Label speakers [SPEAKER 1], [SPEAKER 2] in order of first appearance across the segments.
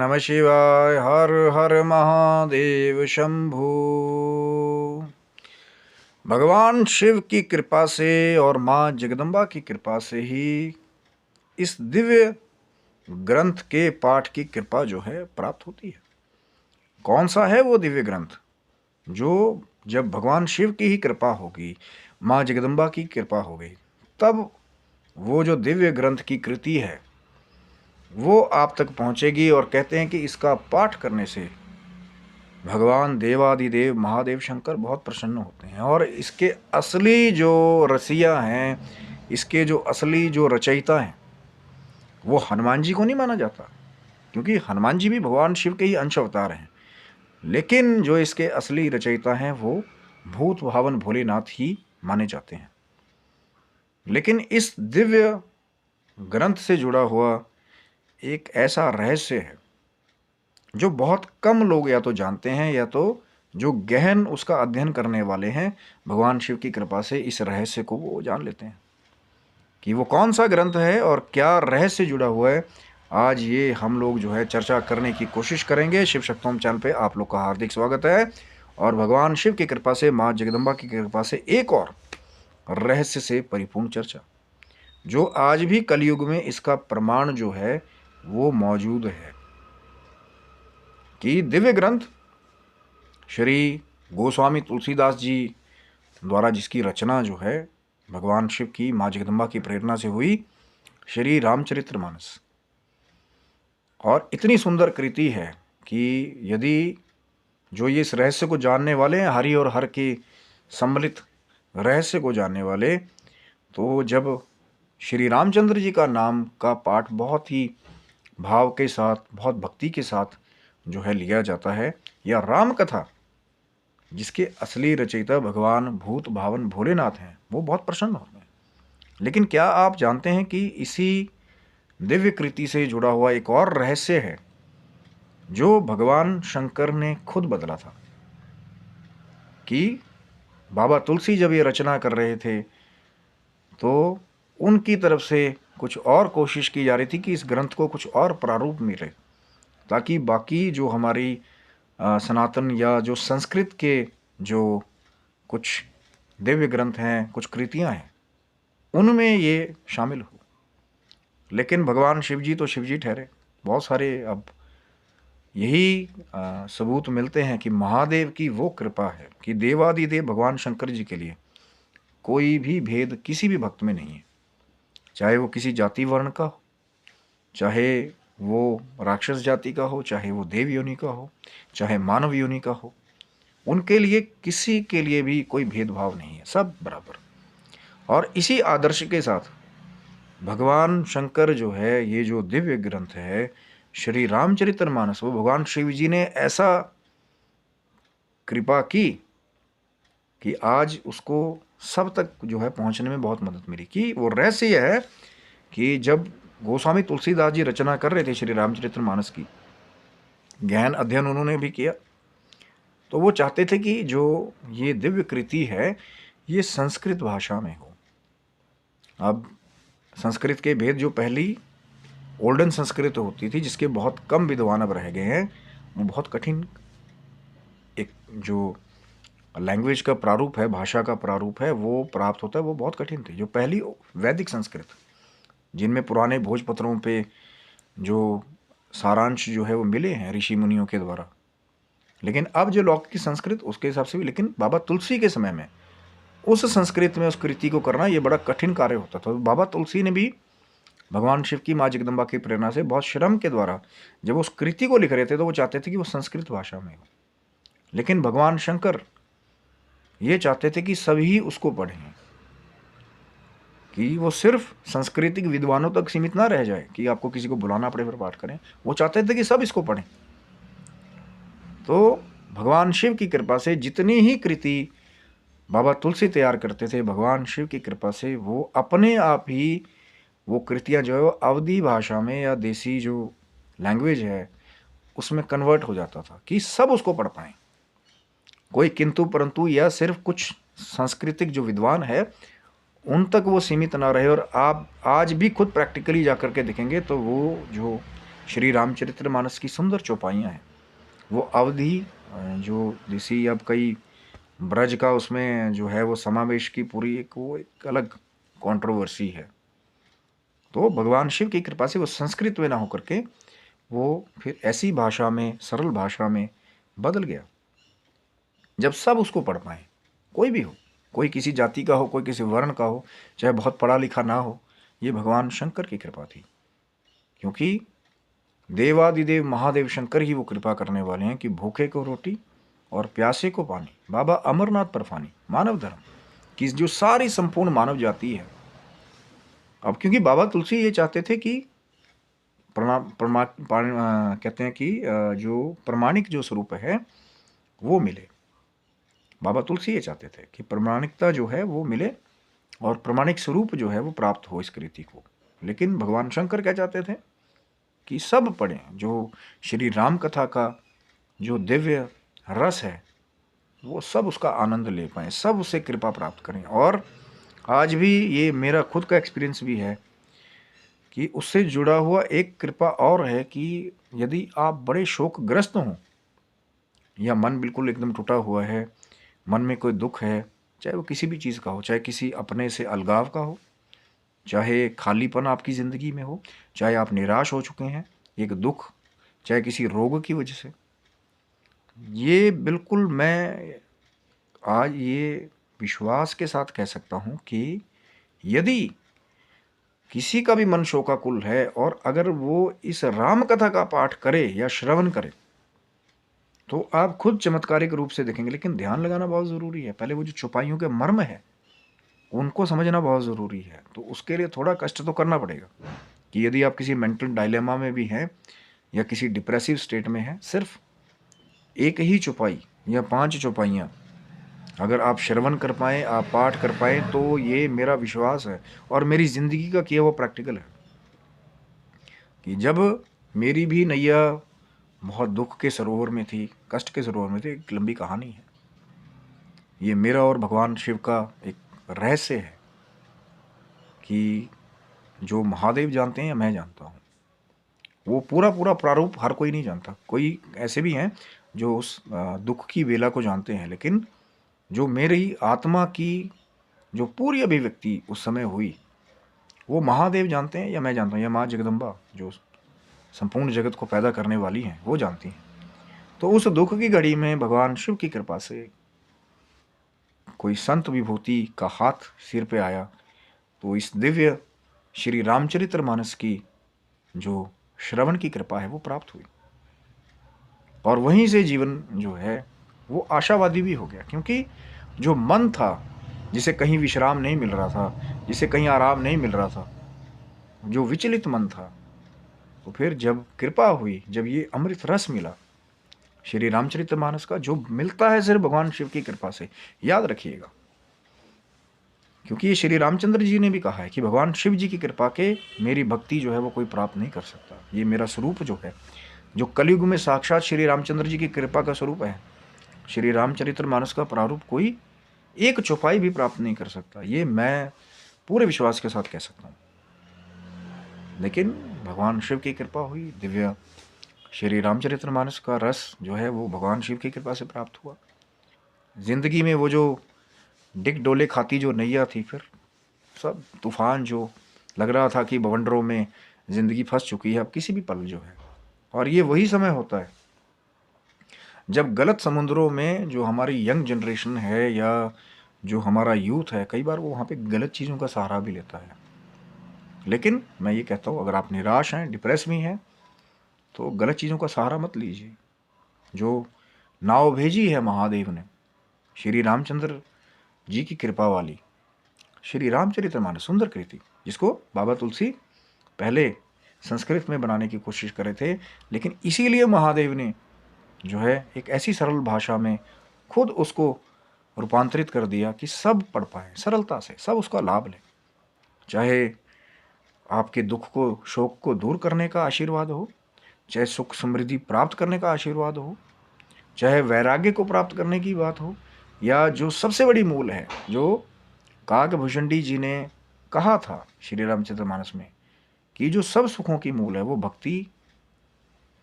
[SPEAKER 1] नमः शिवाय। हर हर महादेव शंभू। भगवान शिव की कृपा से और माँ जगदम्बा की कृपा से ही इस दिव्य ग्रंथ के पाठ की कृपा जो है प्राप्त होती है। कौन सा है वो दिव्य ग्रंथ जो जब भगवान शिव की ही कृपा होगी, माँ जगदम्बा की कृपा होगी, तब वो जो दिव्य ग्रंथ की कृति है वो आप तक पहुंचेगी। और कहते हैं कि इसका पाठ करने से भगवान देवादिदेव महादेव शंकर बहुत प्रसन्न होते हैं। और इसके असली जो रसिया हैं, इसके जो असली जो रचयिता हैं, वो हनुमान जी को नहीं माना जाता, क्योंकि हनुमान जी भी भगवान शिव के ही अंश अवतार हैं। लेकिन जो इसके असली रचयिता हैं वो भूत भावन भोलेनाथ ही माने जाते हैं। लेकिन इस दिव्य ग्रंथ से जुड़ा हुआ एक ऐसा रहस्य है जो बहुत कम लोग या तो जानते हैं या तो जो गहन उसका अध्ययन करने वाले हैं, भगवान शिव की कृपा से इस रहस्य को वो जान लेते हैं कि वो कौन सा ग्रंथ है और क्या रहस्य जुड़ा हुआ है। आज ये हम लोग जो है चर्चा करने की कोशिश करेंगे। शिव शक्तोम चैनल पे आप लोग का हार्दिक स्वागत है। और भगवान शिव की कृपा से, माँ जगदम्बा की कृपा से एक और रहस्य से परिपूर्ण चर्चा, जो आज भी कलयुग में इसका प्रमाण जो है वो मौजूद है कि दिव्य ग्रंथ श्री गोस्वामी तुलसीदास जी द्वारा जिसकी रचना जो है भगवान शिव की माँ जगदम्बा की प्रेरणा से हुई, श्री रामचरितमानस। और इतनी सुंदर कृति है कि यदि जो ये इस रहस्य को जानने वाले हैं, हरि और हर के सम्मिलित रहस्य को जानने वाले, तो जब श्री रामचंद्र जी का नाम का पाठ बहुत ही भाव के साथ, बहुत भक्ति के साथ जो है लिया जाता है, या राम कथा जिसके असली रचयिता भगवान भूत भावन भोलेनाथ हैं, वो बहुत प्रसन्न होते हैं। लेकिन क्या आप जानते हैं कि इसी दिव्य कृति से जुड़ा हुआ एक और रहस्य है जो भगवान शंकर ने खुद बदला था। कि बाबा तुलसी जब ये रचना कर रहे थे तो उनकी तरफ से कुछ और कोशिश की जा रही थी कि इस ग्रंथ को कुछ और प्रारूप मिले, ताकि बाकी जो हमारी सनातन या जो संस्कृत के जो कुछ दिव्य ग्रंथ हैं, कुछ कृतियां हैं, उनमें ये शामिल हो। लेकिन भगवान शिव जी तो शिव जी ठहरे। बहुत सारे अब यही सबूत मिलते हैं कि महादेव की वो कृपा है कि देवादिदेव भगवान शंकर जी के लिए कोई भी भेद किसी भी भक्त में नहीं है। चाहे वो किसी जाति वर्ण का हो, चाहे वो राक्षस जाति का हो, चाहे वो देव योनि का हो, चाहे मानव योनि का हो, उनके लिए किसी के लिए भी कोई भेदभाव नहीं है, सब बराबर। और इसी आदर्श के साथ भगवान शंकर जो है, ये जो दिव्य ग्रंथ है श्री रामचरितमानस, वो भगवान शिव जी ने ऐसा कृपा की कि आज उसको सब तक जो है पहुंचने में बहुत मदद मिली। कि वो रहस्य यह है कि जब गोस्वामी तुलसीदास जी रचना कर रहे थे श्री रामचरितमानस की, गहन अध्ययन उन्होंने भी किया, तो वो चाहते थे कि जो ये दिव्य कृति है ये संस्कृत भाषा में हो। अब संस्कृत के भेद, जो पहली ओल्डन संस्कृत होती थी जिसके बहुत कम विद्वान अब रह गए हैं, वो बहुत कठिन एक जो लैंग्वेज का प्रारूप है, भाषा का प्रारूप है, वो प्राप्त होता है, वो बहुत कठिन थी। जो पहली वैदिक संस्कृत, जिनमें पुराने भोजपत्रों पे जो सारांश जो है वो मिले हैं ऋषि मुनियों के द्वारा। लेकिन अब जो लौकिक संस्कृत उसके हिसाब से भी, लेकिन बाबा तुलसी के समय में उस संस्कृत में उस कृति को करना ये बड़ा कठिन कार्य होता था। तो बाबा तुलसी ने भी भगवान शिव की माँ जगदम्बा की प्रेरणा से बहुत श्रम के द्वारा जब उस कृति को लिख रहे थे तो वो चाहते थे कि वो संस्कृत भाषा में हो। लेकिन भगवान शंकर ये चाहते थे कि सभी उसको पढ़ें, कि वो सिर्फ सांस्कृतिक विद्वानों तक सीमित ना रह जाए कि आपको किसी को बुलाना पड़े फिर पाठ करें। वो चाहते थे कि सब इसको पढ़ें। तो भगवान शिव की कृपा से जितनी ही कृति बाबा तुलसी तैयार करते थे, भगवान शिव की कृपा से वो अपने आप ही वो कृतियाँ जो है वो अवधी भाषा में या देसी जो लैंग्वेज है उसमें कन्वर्ट हो जाता था कि सब उसको पढ़ पाएँ। कोई किंतु परंतु या सिर्फ कुछ सांस्कृतिक जो विद्वान है उन तक वो सीमित ना रहे। और आप आज भी खुद प्रैक्टिकली जा कर के देखेंगे तो वो जो श्री रामचरितमानस की सुंदर चौपाइयाँ हैं। वो अवधि जो जैसी अब कई ब्रज का उसमें जो है वो समावेश की पूरी एक अलग कंट्रोवर्सी है। तो भगवान शिव की कृपा से वो संस्कृत में ना होकर के वो फिर ऐसी भाषा में, सरल भाषा में बदल गया जब सब उसको पढ़ पाए, कोई भी हो, कोई किसी जाति का हो, कोई किसी वर्ण का हो, चाहे बहुत पढ़ा लिखा ना हो। ये भगवान शंकर की कृपा थी, क्योंकि देवादिदेव महादेव शंकर ही वो कृपा करने वाले हैं कि भूखे को रोटी और प्यासे को पानी, बाबा अमरनाथ पर फानी, मानव धर्म की जो सारी संपूर्ण मानव जाति है। अब क्योंकि बाबा तुलसी ये चाहते थे कि कहते हैं कि जो प्रमाणिक जो स्वरूप है वो मिले। बाबा तुलसी ये चाहते थे कि प्रमाणिकता जो है वो मिले और प्रमाणिक स्वरूप जो है वो प्राप्त हो इस कृति को। लेकिन भगवान शंकर क्या चाहते थे कि सब पढ़ें, जो श्री राम कथा का जो दिव्य रस है वो सब उसका आनंद ले पाएँ, सब उससे कृपा प्राप्त करें। और आज भी ये मेरा खुद का एक्सपीरियंस भी है कि उससे जुड़ा हुआ एक कृपा और है कि यदि आप बड़े शोकग्रस्त हों या मन बिल्कुल एकदम टूटा हुआ है, मन में कोई दुख है, चाहे वो किसी भी चीज़ का हो, चाहे किसी अपने से अलगाव का हो, चाहे खालीपन आपकी ज़िंदगी में हो, चाहे आप निराश हो चुके हैं, एक दुख, चाहे किसी रोग की वजह से, ये बिल्कुल मैं आज ये विश्वास के साथ कह सकता हूँ कि यदि किसी का भी मन शोकाकुल है और अगर वो इस राम कथा का पाठ करे या श्रवण करे तो आप खुद चमत्कारिक रूप से देखेंगे। लेकिन ध्यान लगाना बहुत ज़रूरी है, पहले वो जो चौपाइयों के मर्म है उनको समझना बहुत ज़रूरी है। तो उसके लिए थोड़ा कष्ट तो करना पड़ेगा कि यदि आप किसी मेंटल डायलेमा में भी हैं या किसी डिप्रेसिव स्टेट में हैं, सिर्फ एक ही चौपाई या 5 चौपाइयाँ अगर आप श्रवण कर पाएँ, आप पाठ कर पाएँ, तो ये मेरा विश्वास है और मेरी ज़िंदगी का किया हुआ प्रैक्टिकल है कि जब मेरी भी नैया बहुत दुख के सरोवर में थी, कष्ट के सरोवर में थी, एक लंबी कहानी है। ये मेरा और भगवान शिव का एक रहस्य है कि जो महादेव जानते हैं या मैं जानता हूँ, वो पूरा पूरा प्रारूप हर कोई नहीं जानता। कोई ऐसे भी हैं जो उस दुख की वेला को जानते हैं, लेकिन जो मेरी आत्मा की जो पूरी अभिव्यक्ति उस समय हुई वो महादेव जानते हैं या मैं जानता हूँ, या माँ जगदम्बा जो संपूर्ण जगत को पैदा करने वाली हैं वो जानती हैं। तो उस दुख की घड़ी में भगवान शिव की कृपा से कोई संत विभूति का हाथ सिर पे आया, तो इस दिव्य श्री रामचरितमानस की जो श्रवण की कृपा है वो प्राप्त हुई और वहीं से जीवन जो है वो आशावादी भी हो गया। क्योंकि जो मन था जिसे कहीं विश्राम नहीं मिल रहा था, जिसे कहीं आराम नहीं मिल रहा था, जो विचलित मन था, तो फिर जब कृपा हुई, जब ये अमृत रस मिला श्री रामचरितमानस का, जो मिलता है सिर्फ भगवान शिव की कृपा से, याद रखिएगा। क्योंकि ये श्री रामचंद्र जी ने भी कहा है कि भगवान शिव जी की कृपा के मेरी भक्ति जो है वो कोई प्राप्त नहीं कर सकता। ये मेरा स्वरूप जो है, जो कलयुग में साक्षात श्री रामचंद्र जी की कृपा का स्वरूप है, श्री रामचरितमानस का प्रारूप कोई एक चौपाई भी प्राप्त नहीं कर सकता। ये मैं पूरे विश्वास के साथ कह सकता हूँ। लेकिन भगवान शिव की कृपा हुई, दिव्य श्री रामचरितमानस का रस जो है वो भगवान शिव की कृपा से प्राप्त हुआ। जिंदगी में वो जो डिग डोले खाती जो नैया थी, फिर सब तूफान जो लग रहा था कि बवंडरों में ज़िंदगी फंस चुकी है अब किसी भी पल जो है। और ये वही समय होता है जब गलत समुद्रों में जो हमारी यंग जनरेशन है या जो हमारा यूथ है, कई बार वो वहाँ पे गलत चीज़ों का सहारा भी लेता है। लेकिन मैं ये कहता हूँ, अगर आप निराश हैं, डिप्रेस भी हैं, तो गलत चीज़ों का सहारा मत लीजिए। जो नाव भेजी है महादेव ने, श्री रामचंद्र जी की कृपा वाली श्री रामचरितमानस सुंदर कृति, जिसको बाबा तुलसी पहले संस्कृत में बनाने की कोशिश कर रहे थे, लेकिन इसीलिए महादेव ने जो है एक ऐसी सरल भाषा में खुद उसको रूपांतरित कर दिया कि सब पढ़ पाए, सरलता से सब उसका लाभ लें। चाहे आपके दुख को, शोक को दूर करने का आशीर्वाद हो, चाहे सुख समृद्धि प्राप्त करने का आशीर्वाद हो, चाहे वैराग्य को प्राप्त करने की बात हो, या जो सबसे बड़ी मूल है, जो काकभूषणी जी ने कहा था श्री रामचरितमानस में कि जो सब सुखों की मूल है वो भक्ति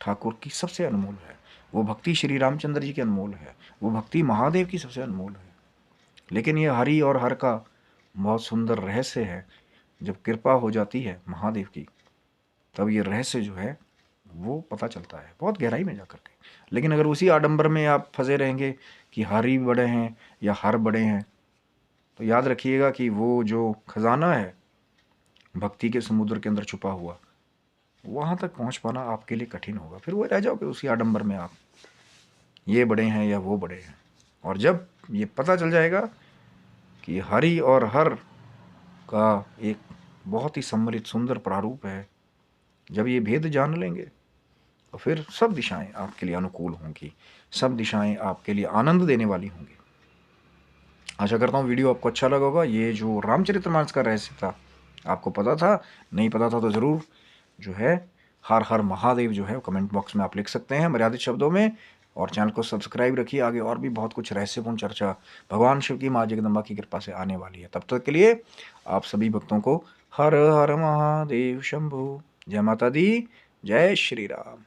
[SPEAKER 1] ठाकुर की सबसे अनमोल है, वो भक्ति श्री रामचंद्र जी की अनमोल है, वो भक्ति महादेव की सबसे अनमोल है। लेकिन ये हरि और हर का बहुत सुंदर रहस्य है। जब कृपा हो जाती है महादेव की, तब ये रहस्य जो है वो पता चलता है बहुत गहराई में जाकर के। लेकिन अगर उसी आडंबर में आप फंसे रहेंगे कि हरि बड़े हैं या हर बड़े हैं, तो याद रखिएगा कि वो जो खजाना है भक्ति के समुद्र के अंदर छुपा हुआ, वहाँ तक पहुँच पाना आपके लिए कठिन होगा। फिर वो रह जाओगे उसी आडंबर में, आप ये बड़े हैं या वो बड़े हैं। और जब ये पता चल जाएगा कि हरि और हर का एक बहुत ही सम्मिलित सुंदर प्रारूप है, जब ये भेद जान लेंगे तो फिर सब दिशाएं आपके लिए अनुकूल होंगी, सब दिशाएं आपके लिए आनंद देने वाली होंगी। आशा करता हूँ वीडियो आपको अच्छा लगा होगा। ये जो रामचरितमानस का रहस्य था आपको पता था, नहीं पता था तो ज़रूर जो है हर हर महादेव जो है कमेंट बॉक्स में आप लिख सकते हैं मर्यादित शब्दों में। और चैनल को सब्सक्राइब रखिए, आगे और भी बहुत कुछ रहस्यपूर्ण चर्चा भगवान शिव की माँ जगदम्बा की कृपा से आने वाली है। तब तक के लिए आप सभी भक्तों को हर हर महादेव शंभु। जय माता दी, जय श्री राम।